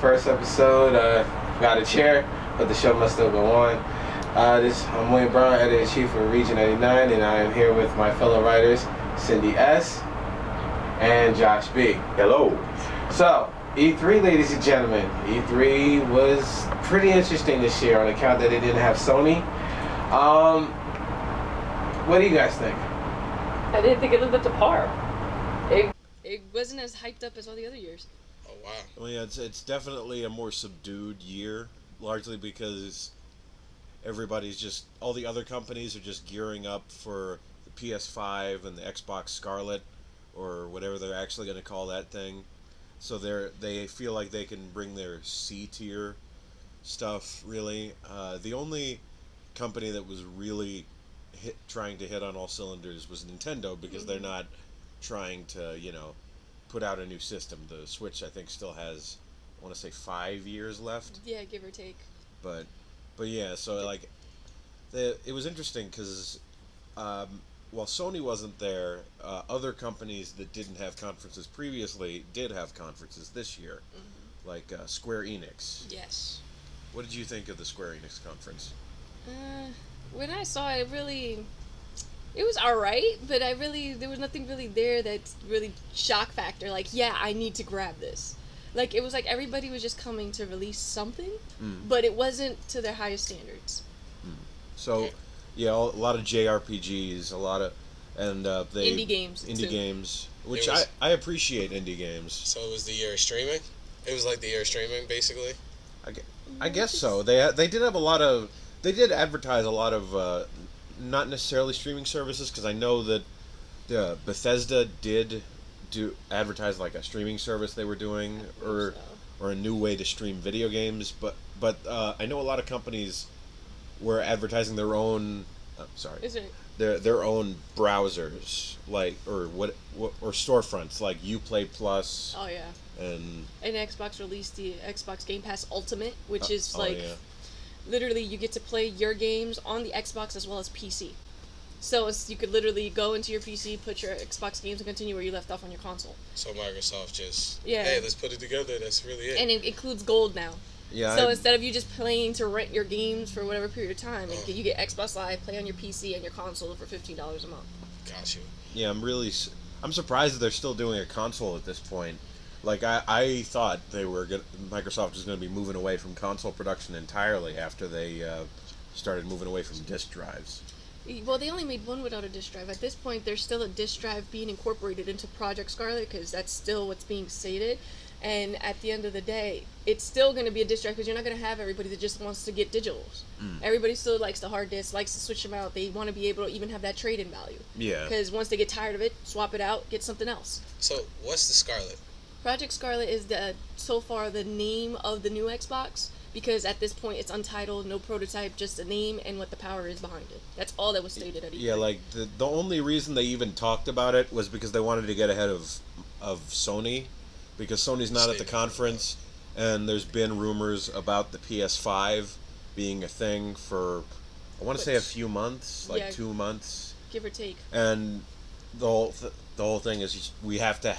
first episode. Got a chair, but the show must still go on. I'm Wayne Brown, editor-in-chief of Region 99, and I am here with my fellow writers, Cindy S. and Josh B. Hello. So, E3, ladies and gentlemen. E3 was pretty interesting this year on account that it didn't have Sony. What do you guys think? I didn't think it lived up to par. It wasn't as hyped up as all the other years. Oh, wow. Well, yeah, it's definitely a more subdued year, largely because all the other companies are just gearing up for the PS5 and the Xbox Scarlet, or whatever they're actually going to call that thing. So they feel like they can bring their C-tier stuff, really. The only company that was really trying to hit on all cylinders was Nintendo, because they're not trying to, put out a new system. The Switch, I think, still has, I want to say, 5 years left. Yeah, give or take. But yeah, so it was interesting because while Sony wasn't there, other companies that didn't have conferences previously did have conferences this year, like Square Enix. Yes. What did you think of the Square Enix conference? When I saw it, it was alright, but there was nothing really there that's really shock factor. Like, yeah, I need to grab this. Like, it was like everybody was just coming to release something, but it wasn't to their highest standards. So, yeah, a lot of JRPGs, indie games. Indie too. games, which I appreciate indie games. So it was the year of streaming? It was like the year of streaming, basically? I guess so. They did have they did advertise a lot of, not necessarily streaming services, because I know that Bethesda did advertise like a streaming service they were doing, or a new way to stream video games. But I know a lot of companies were advertising their own. Their own browsers, or storefronts like Uplay Plus. Oh yeah. And Xbox released the Xbox Game Pass Ultimate, which is literally you get to play your games on the Xbox as well as PC. So you could literally go into your PC, put your Xbox games, and continue where you left off on your console. So Microsoft just, hey, let's put it together. That's really it. And it includes gold now. Yeah. So instead of you just playing to rent your games for whatever period of time, you get Xbox Live, play on your PC and your console for $15 a month. Got you. Yeah, I'm surprised that they're still doing a console at this point. Like, I thought Microsoft was going to be moving away from console production entirely after they started moving away from disk drives. Well, they only made one without a disk drive. At this point, there's still a disk drive being incorporated into Project Scarlet, because that's still what's being stated. And at the end of the day, it's still going to be a disk drive, because you're not going to have everybody that just wants to get digitals. Everybody still likes the hard disk, likes to switch them out. They want to be able to even have that trade-in value. Yeah. Because once they get tired of it, swap it out, get something else. So what's the Scarlet? Project Scarlet is so far the name of the new Xbox, because at this point it's untitled, no prototype, just a name and what the power is behind it. That's all that was stated at E3. Yeah, like the only reason they even talked about it was because they wanted to get ahead of Sony, because Sony's not at the conference, and there's been rumors about the PS5 being a thing for, I want to say a few months, 2 months, give or take. And the whole thing is we have to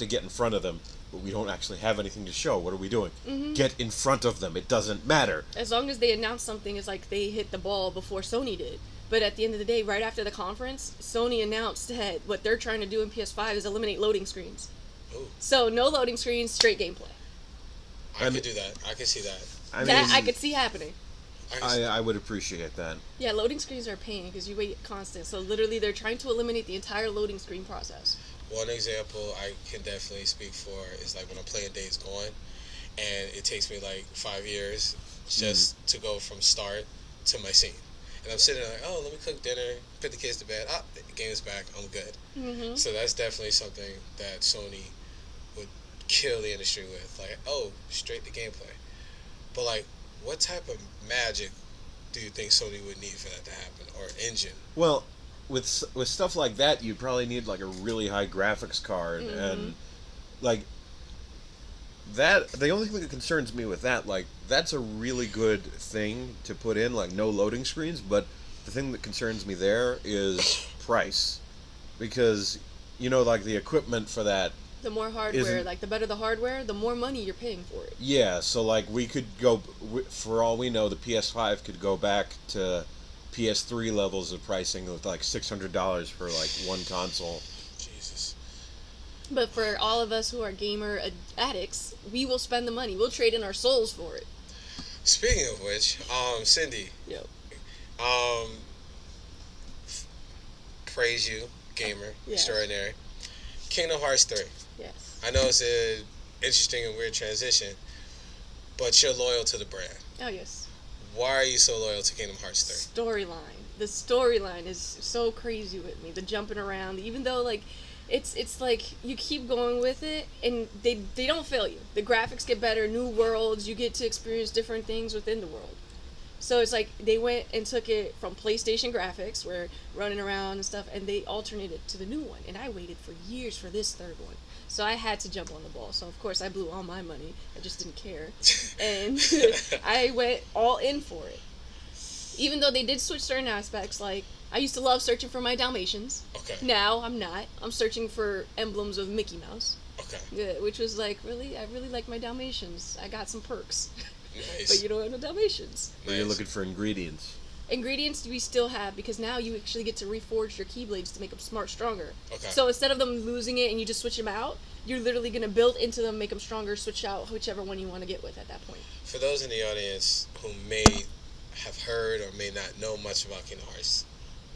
get in front of them, but we don't actually have anything to show. What are we doing? Get in front of them. It doesn't matter. As long as they announce something, it's like they hit the ball before Sony did. But at the end of the day, right after the conference, Sony announced that what they're trying to do in PS5 is eliminate loading screens. Ooh. So no loading screens, straight gameplay. I could do that. I could see that. I could see happening. I would appreciate that. Yeah, loading screens are a pain because you wait constant. So literally they're trying to eliminate the entire loading screen process. One example I can definitely speak for is like when I'm playing Days Gone, and it takes me like 5 years just to go from start to my scene. And I'm sitting there like, oh, let me cook dinner, put the kids to bed, the game is back, I'm good. So that's definitely something that Sony would kill the industry with. Like, straight to gameplay. But like, what type of magic do you think Sony would need for that to happen, or engine? Well, with stuff like that, you'd probably need like a really high graphics card, and like that. The only thing that concerns me with that, like, that's a really good thing to put in, like no loading screens. But the thing that concerns me there is price, because like the equipment for that The more hardware, Isn't- like the better the hardware, the more money you're paying for it. Yeah, so like we could go, for all we know, the PS5 could go back to PS3 levels of pricing with like $600 for like one console. Jesus. But for all of us who are gamer addicts, we will spend the money. We'll trade in our souls for it. Speaking of which, Cindy, Yo. um, praise you, gamer, Yeah. extraordinary. Kingdom Hearts 3. Yes. I know it's an interesting and weird transition, but you're loyal to the brand. Oh, yes. Why are you so loyal to Kingdom Hearts 3? Storyline. The storyline is so crazy with me. The jumping around, even though like it's like you keep going with it and they don't fail you. The graphics get better, new worlds, you get to experience different things within the world. So it's like they went and took it from PlayStation graphics, where running around and stuff, and they alternated it to the new one. And I waited for years for this third one. So I had to jump on the ball. So of course I blew all my money. I just didn't care. And I went all in for it. Even though they did switch certain aspects, like I used to love searching for my Dalmatians. Okay. Now I'm not. I'm searching for emblems of Mickey Mouse. Okay. Yeah, which was like, really? I really like my Dalmatians. I got some perks. Nice. But you don't have no Dalmatians. Where you're looking for ingredients. Ingredients we still have, because now you actually get to reforge your Keyblades to make them smart stronger. Okay. So instead of them losing it and you just switch them out, you're literally going to build into them, make them stronger, switch out whichever one you want to get with at that point. For those in the audience who may have heard or may not know much about Kingdom Hearts,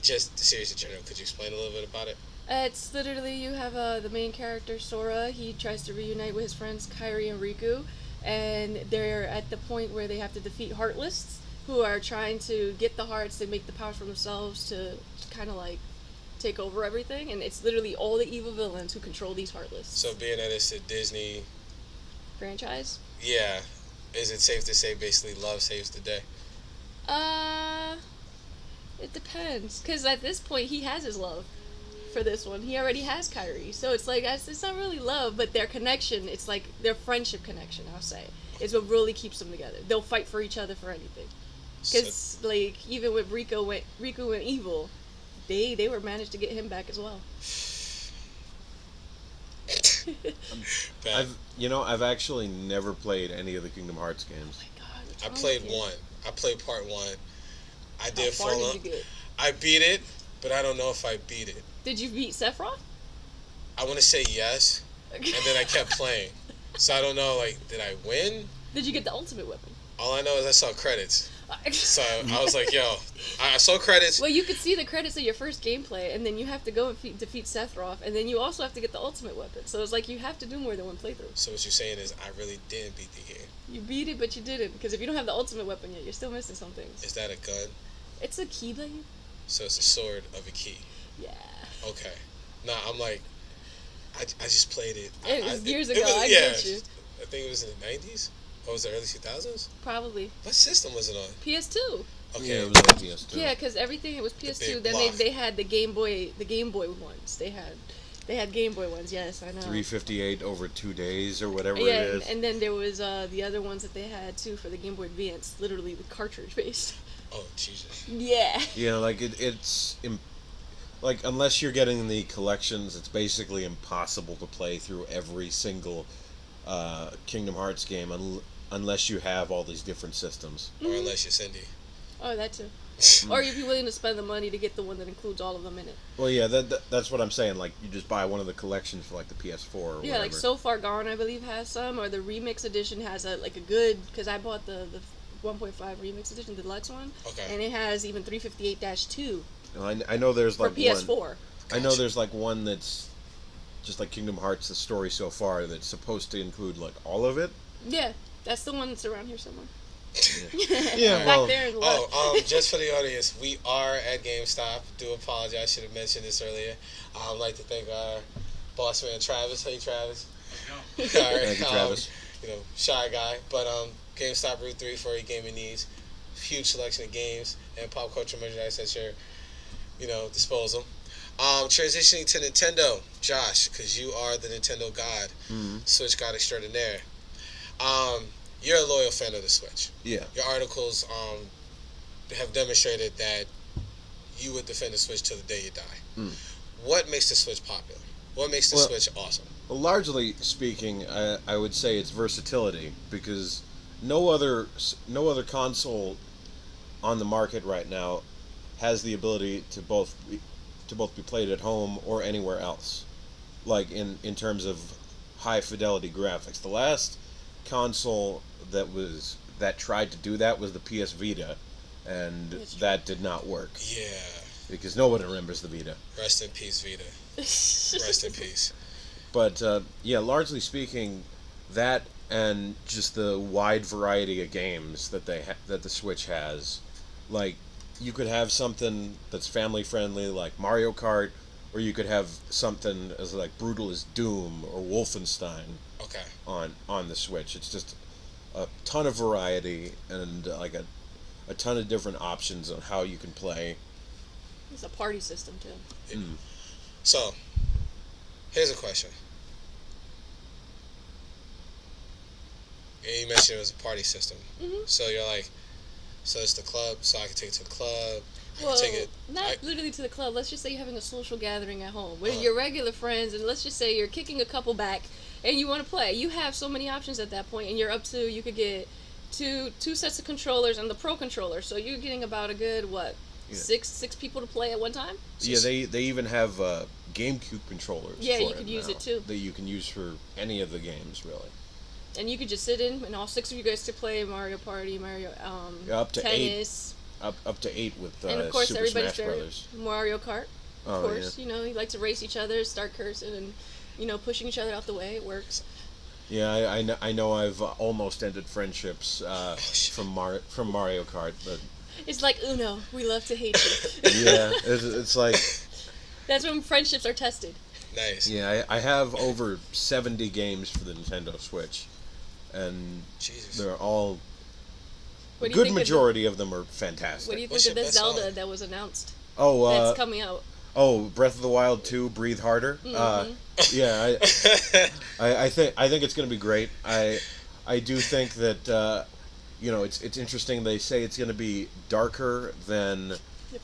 just the series in general, could you explain a little bit about it? It's literally, you have the main character, Sora. He tries to reunite with his friends, Kairi and Riku. And they're at the point where they have to defeat Heartless, who are trying to get the hearts and make the powers for themselves to kind of like take over everything. And it's literally all the evil villains who control these Heartless. So being that it's a Disney franchise? Yeah. Is it safe to say basically love saves the day? It depends. Because at this point, he has his love for this one. He already has Kairi. So it's like, it's not really love, but their connection, it's like their friendship connection, I'll say, is what really keeps them together. They'll fight for each other for anything. Because, like, even when Riku went evil, they were managed to get him back as well. I've actually never played any of the Kingdom Hearts games. Oh my God, what's I wrong played with you? one. I played part one. I did How far fall did up. you get? I beat it, but I don't know if I beat it. Did you beat Sephiroth? I want to say yes, and then I kept playing. So I don't know, like, did I win? Did you get the ultimate weapon? All I know is I saw credits. So I was like, yo, I saw credits. Well, you could see the credits of your first gameplay, and then you have to go and defeat Sephiroth, and then you also have to get the ultimate weapon. So it's like you have to do more than one playthrough. So what you're saying is I really didn't beat the game. You beat it, but you didn't, because if you don't have the ultimate weapon yet, you're still missing some things. Is that a gun? It's a keyblade. So it's a sword of a key. Yeah. Okay. Nah, I'm like, I just played it. It was years it ago. was- I yeah, get you. I think it was in the 90s. Or was it early 2000s? Probably. What system was it on? PS2. Okay. Yeah, it was on PS2. Yeah, because everything, it was PS2. big Then block. they had the Game Boy ones. They had Game Boy ones. Yes, I know. 358 over 2 days or whatever Yeah, it is. and then there was the other ones that they had too for the Game Boy Advance, literally the cartridge based. Oh, Jesus. Yeah. Yeah, like like unless you're getting the collections, it's basically impossible to play through every single Kingdom Hearts game unless you have all these different systems. Or unless you're Cindy. Oh, that too. Or you'd be willing to spend the money to get the one that includes all of them in it. Well, yeah, that's what I'm saying. Like, you just buy one of the collections for like the PS4 or Yeah, whatever. like So Far Gone, I believe, has some, or the remix edition has a good, because I bought the 1.5 remix edition, the deluxe one, Okay. and it has even 358-2 I know there's for like PS4. one. I know there's like one that's just like Kingdom Hearts, the story so far, that's supposed to include like all of it. Yeah, that's the one that's around here somewhere. Yeah, Back well, there in the left. Just for the audience, we are at GameStop. Do apologize, should have mentioned this earlier. I'd like to thank our boss man Travis. Hey, Travis. All right, Thank you, Travis. Shy guy, but GameStop Route 3 for your gaming needs. Huge selection of games and pop culture merchandise at your, disposal. Transitioning to Nintendo, Josh, because you are the Nintendo god, Switch god extraordinaire. You're a loyal fan of the Switch. Yeah. Your articles have demonstrated that you would defend the Switch till the day you die. What makes the Switch popular? What makes the Switch awesome? Well, largely speaking, I would say it's versatility, because no other console on the market right now has the ability to both be played at home or anywhere else. Like in terms of high fidelity graphics. The last console that tried to do that was the PS Vita, and that did not work. Yeah. Because no one remembers the Vita. Rest in peace, Vita. Rest in peace. But yeah, largely speaking, that and just the wide variety of games that that the Switch has, like you could have something that's family friendly like Mario Kart, or you could have something as like brutal as Doom or Wolfenstein. Okay. On the Switch, it's just a ton of variety and like a ton of different options on how you can play. It's a party system too. Mm. So, here's a question. You mentioned it was a party system. Mm-hmm. So you're like, so it's the club, so I can take it to the club. Well, not literally to the club. Let's just say you're having a social gathering at home with Uh-huh. your regular friends, and let's just say you're kicking a couple back, and you want to play. You have so many options at that point, and you're up to, you could get two sets of controllers and the pro controller. So you're getting about a good, six people to play at one time? Yeah, they even have GameCube controllers. Yeah, for you could use it too. That you can use for any of the games, really. And you could just sit in, and all six of you guys could play Mario Party, up to tennis. Up to 8 with And of course, Super everybody's Smash favorite, Brothers. Mario Kart. Of Oh, course, yeah. you like to race each other, start cursing, and pushing each other out the way. It works. Yeah, I know I've almost ended friendships from Mario Kart, but It's like Uno. We love to hate you. yeah, it's like That's when friendships are tested. Nice. yeah, I have over 70 games for the Nintendo Switch, and Jesus. they're all What do you good think majority of them are fantastic. What do you What's think of your the best Zelda seller? that was announced? Oh, That's coming out. Breath of the Wild 2, Breathe Harder. Mhm. Yeah, I think it's going to be great. I do think that it's interesting. They say it's going to be darker than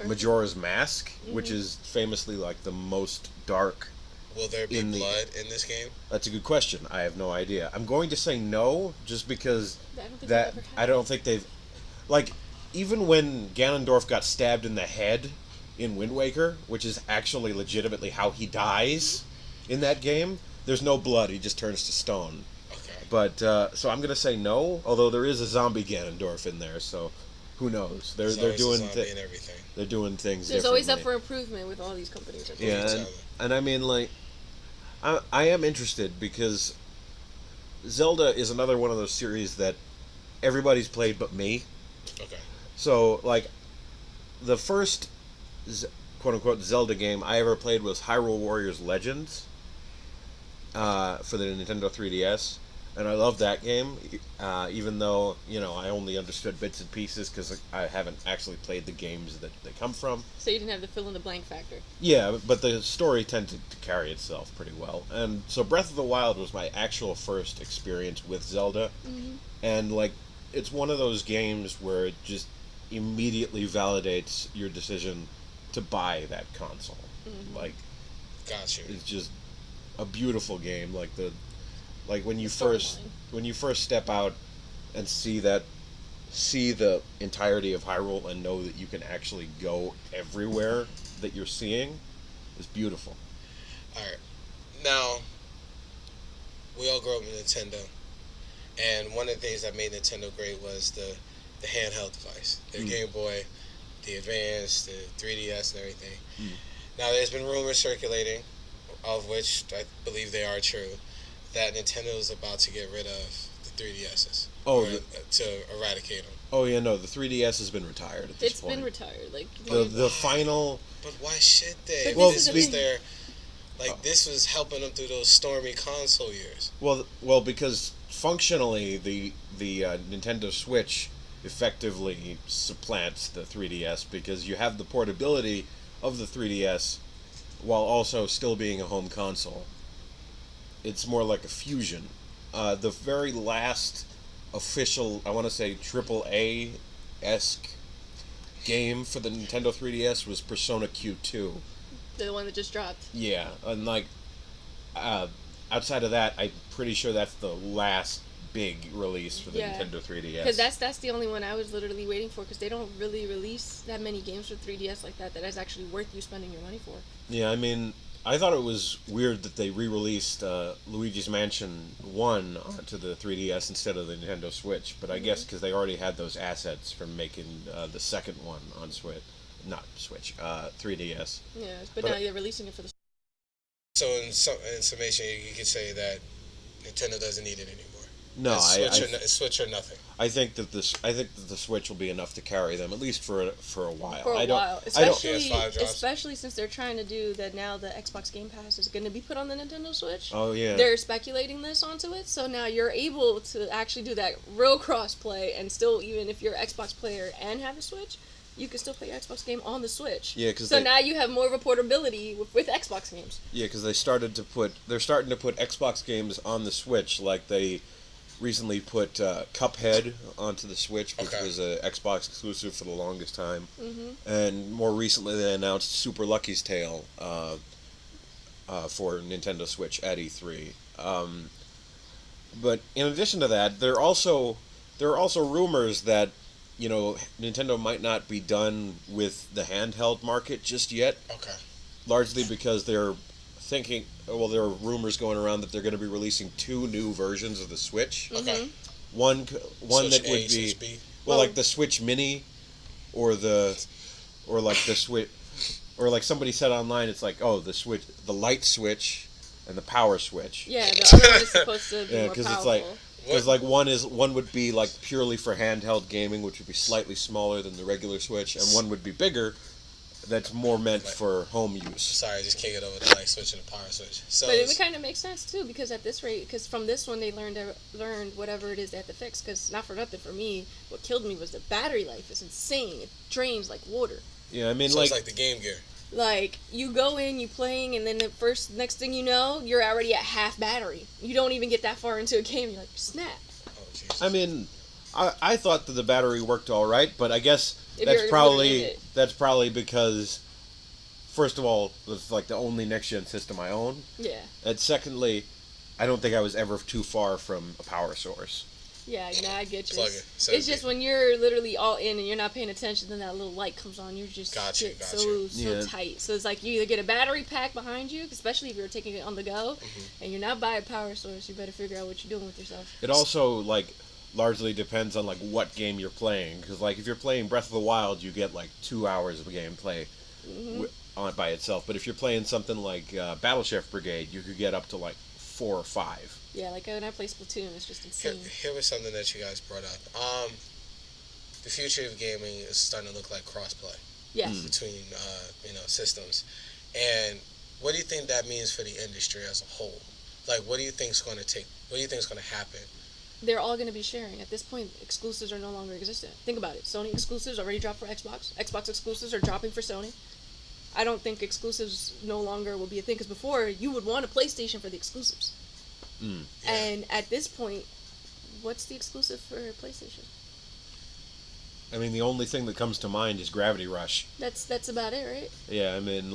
Majora's Mask, which is famously like the most dark. Will there be blood in this game? That's a good question. I have no idea. I'm going to say no, just because I don't think they've like even when Ganondorf got stabbed in the head in Wind Waker, which is actually legitimately how he dies in that game. There's no blood; he just turns to stone. Okay. But so I'm gonna say no. Although there is a zombie Ganondorf in there, so who knows? They're doing and everything. they're doing things. There's always up differently. for improvement with all these companies. Yeah, and I mean like, I am interested because Zelda is another one of those series that everybody's played but me. Okay. So like, the first quote-unquote Zelda game I ever played was Hyrule Warriors Legends for the Nintendo 3DS, and I love that game, even though I only understood bits and pieces because I haven't actually played the games that they come from. So you didn't have the fill-in-the-blank factor. Yeah, but the story tended to carry itself pretty well, and so Breath of the Wild was my actual first experience with Zelda, and like it's one of those games where it just immediately validates your decision to buy that console. Like, Gotcha. it's just a beautiful game. Like when you first step out and see the entirety of Hyrule and know that you can actually go everywhere that you're seeing is beautiful. All right. Now, we all grew up with Nintendo, and one of the things that made Nintendo great was the handheld device, the Game Boy, the Advance, the 3DS, and everything. Now, there's been rumors circulating, of which I believe they are true, that Nintendo is about to get rid of the 3DSs. To eradicate them. Oh yeah, no, the 3DS has been retired at this point. It's been retired. Like The final. But why should they? But This was their, this was helping them through those stormy console years. Well, because functionally the Nintendo Switch effectively supplants the 3DS because you have the portability of the 3DS while also still being a home console. It's more like a fusion. The very last official, I want to say AAA-esque game for the Nintendo 3DS was Persona Q2. the one that just dropped. Yeah, and like outside of that, I'm pretty sure that's the last big release for the Nintendo 3DS. Because that's the only one I was literally waiting for, because they don't really release that many games for 3DS like that is actually worth you spending your money for. Yeah, I mean, I thought it was weird that they re-released Luigi's Mansion 1 onto the 3DS instead of the Nintendo Switch, but I guess because they already had those assets from making the second one on Switch. Not Switch, 3DS. Yeah, but now they're releasing it for the... So in summation, you could say that Nintendo doesn't need it anymore. No, Switch or nothing. I think that the Switch will be enough to carry them at least for a while. For a while, PS5 especially since they're trying to do that now. The Xbox Game Pass is going to be put on the Nintendo Switch. Oh yeah. They're speculating this onto it, so now you're able to actually do that real cross-play, and still, even if you're an Xbox player and have a Switch, you can still play your Xbox game on the Switch. Yeah, because now you have more of a portability with Xbox games. Yeah, because they're starting to put Xbox games on the Switch, like they recently put Cuphead onto the Switch, which was an Xbox exclusive for the longest time, and more recently they announced Super Lucky's Tale for Nintendo Switch at E3. But in addition to that, there are also rumors that Nintendo might not be done with the handheld market just yet. Okay. Largely because they're thinking. Well, there are rumors going around that they're going to be releasing 2 new versions of the Switch. Okay. One Switch that would A, be Switch B. like the Switch Mini, or like the Switch, or like somebody said online, it's like, oh, the light Switch, and the power Switch. Yeah, the other one is supposed to be more because powerful. Because like one would be like purely for handheld gaming, which would be slightly smaller than the regular Switch, and one would be bigger, that's more meant for home use. Sorry, I just can't get over the light switch and the power switch. So but it kind of makes sense too, because at this rate, because from this one they learned whatever it is they had to fix. Because not for nothing, for me, what killed me was the battery life is insane. It drains like water. Yeah, I mean, so it's like the Game Gear. Like, you go in, you playing, and then next thing you know, you're already at half battery. You don't even get that far into a game, you're like, snap. Oh, Jesus. I mean, I thought that the battery worked all right, but I guess that's probably because, first of all, it's like the only next-gen system I own. Yeah. And secondly, I don't think I was ever too far from a power source. Yeah, I get you. Plug it. It's just when you're literally all in and you're not paying attention, then that little light comes on. You're just so tight. So it's like you either get a battery pack behind you, especially if you're taking it on the go, and you're not by a power source. You better figure out what you're doing with yourself. It also largely depends on what game you're playing, because if you're playing Breath of the Wild, you get 2 hours of gameplay on it by itself. But if you're playing something like Battle Chef Brigade, you could get up to 4 or 5. Yeah, when I play Splatoon, it's just insane. Here was something that you guys brought up. The future of gaming is starting to look like crossplay. Yes. Between systems, and what do you think that means for the industry as a whole? What do you think is going to take? What do you think is going to happen? They're all going to be sharing. At this point, exclusives are no longer existent. Think about it. Sony exclusives already dropped for Xbox. Xbox exclusives are dropping for Sony. I don't think exclusives no longer will be a thing, because before, you would want a PlayStation for the exclusives. Yeah. And at this point, what's the exclusive for PlayStation? I mean, the only thing that comes to mind is Gravity Rush. That's about it, right? Yeah, I mean,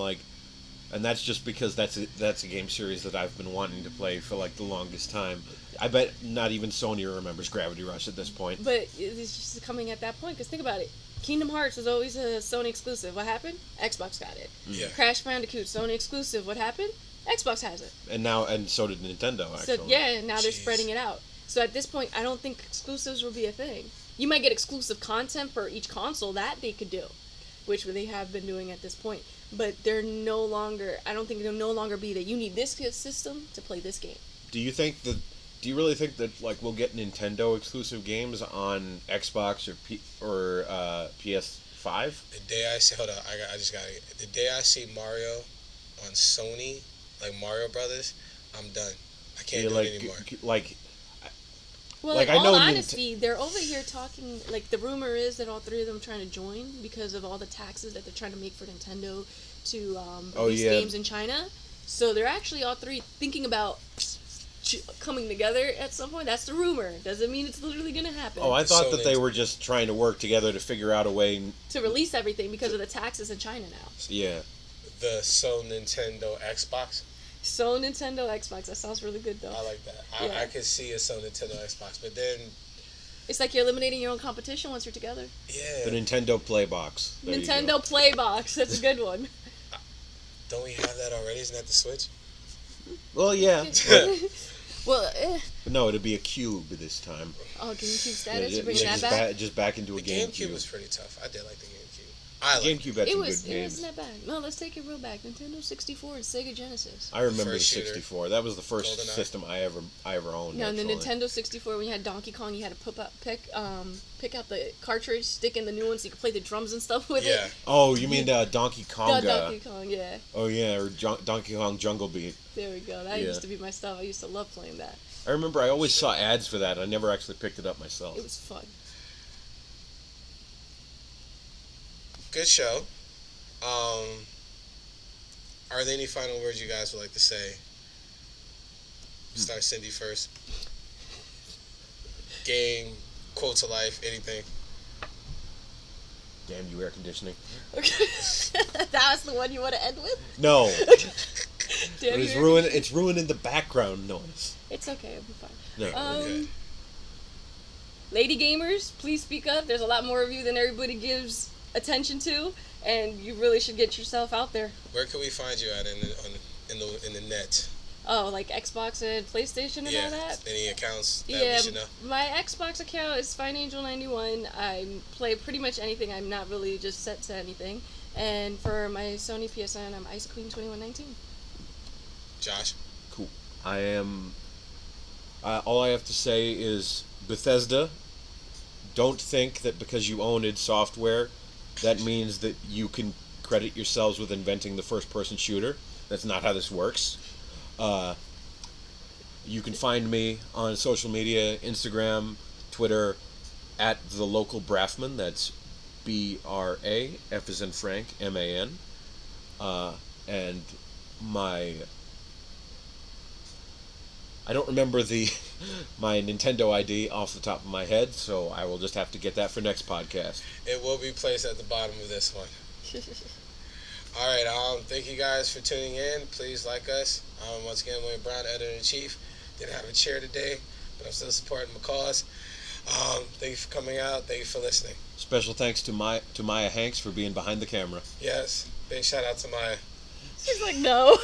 and that's just because that's a game series that I've been wanting to play for the longest time. I bet not even Sony remembers Gravity Rush at this point. But it's just coming at that point, because think about it. Kingdom Hearts was always a Sony exclusive. What happened? Xbox got it. Yeah. Crash Bandicoot, Sony exclusive. What happened? Xbox has it. And so did Nintendo, actually. So, yeah, now they're spreading it out. So at this point, I don't think exclusives will be a thing. You might get exclusive content for each console, that they could do, which they have been doing at this point. But they're no longer, I don't think they'll no longer be that you need this system to play this game. Do you really think that we'll get Nintendo exclusive games on Xbox or PS5? The day I see, hold on, I just got it. The day I see Mario on Sony, Mario Brothers, I'm done. I can't do it anymore. Well, in all honesty, they're over here talking, the rumor is that all three of them are trying to join because of all the taxes that they're trying to make for Nintendo to release games in China. So they're actually all three thinking about coming together at some point. That's the rumor. Doesn't mean it's literally going to happen. Oh, I thought that they were just trying to work together to figure out a way to release everything because of the taxes in China now. Yeah. The Nintendo Xbox? So Nintendo, Xbox. That sounds really good though. I like that. Yeah. I could see a Sony Nintendo Xbox, but then It's like you're eliminating your own competition once you're together. yeah, The Nintendo Playbox. There you go. Nintendo Playbox. That's a good one. don't we have that already? Isn't that the Switch? Well, yeah. Well, No, it'll be a cube this time. oh, GameCube status. Yeah, You bring that just, back. just back into a The GameCube was GameCube. pretty tough. I did like the GameCube. I like GameCube had It some was. good It games. wasn't that bad. No, let's take it real back. Nintendo 64 and Sega Genesis. I remember the First shooter. 64. That was the first GoldenEye. system I ever owned. No, in the actually. Nintendo 64, when you had Donkey Kong, you had to pick out the cartridge, stick in the new one so you could play the drums and stuff with Yeah. it. Oh, you mean Donkey Kong? Donkey Kong, yeah. Oh yeah, or Donkey Kong Jungle Beat. There we go. That Yeah. used to be my stuff. I used to love playing that. I remember I always saw ads for that. I never actually picked it up myself. It was fun. Good show. Are there any final words you guys would like to say? Start Cindy first. Game, quote to life, anything. Damn you, air conditioning. Okay. That was the one you want to end with? No, Damn it's you. It's ruining the background noise. It's okay. It'll be fine. No. Okay. Lady gamers, please speak up. There's a lot more of you than everybody gives attention to, and you really should get yourself out there. Where can we find you at in the net? Oh, like Xbox and PlayStation and all that? Any accounts that Yeah, we should know? my Xbox account is FineAngel91. I play pretty much anything. I'm not really just set to anything. And for my Sony PSN, I'm IceQueen2119. Josh? Cool. I am. All I have to say is Bethesda. Don't think that because you own id Software, that means that you can credit yourselves with inventing the first-person shooter. That's not how this works. You can find me on social media, Instagram, Twitter, at the local Braffman. That's BRA, F as in Frank, MAN. And I don't remember my Nintendo ID off the top of my head, so I will just have to get that for next podcast. It will be placed at the bottom of this one. All right, thank you guys for tuning in. Please like us. Once again, William Brown, Editor-in-Chief. Didn't have a chair today, but I'm still supporting my cause. Thank you for coming out. Thank you for listening. Special thanks to Maya Hanks for being behind the camera. Yes, big shout out to Maya. She's like, no.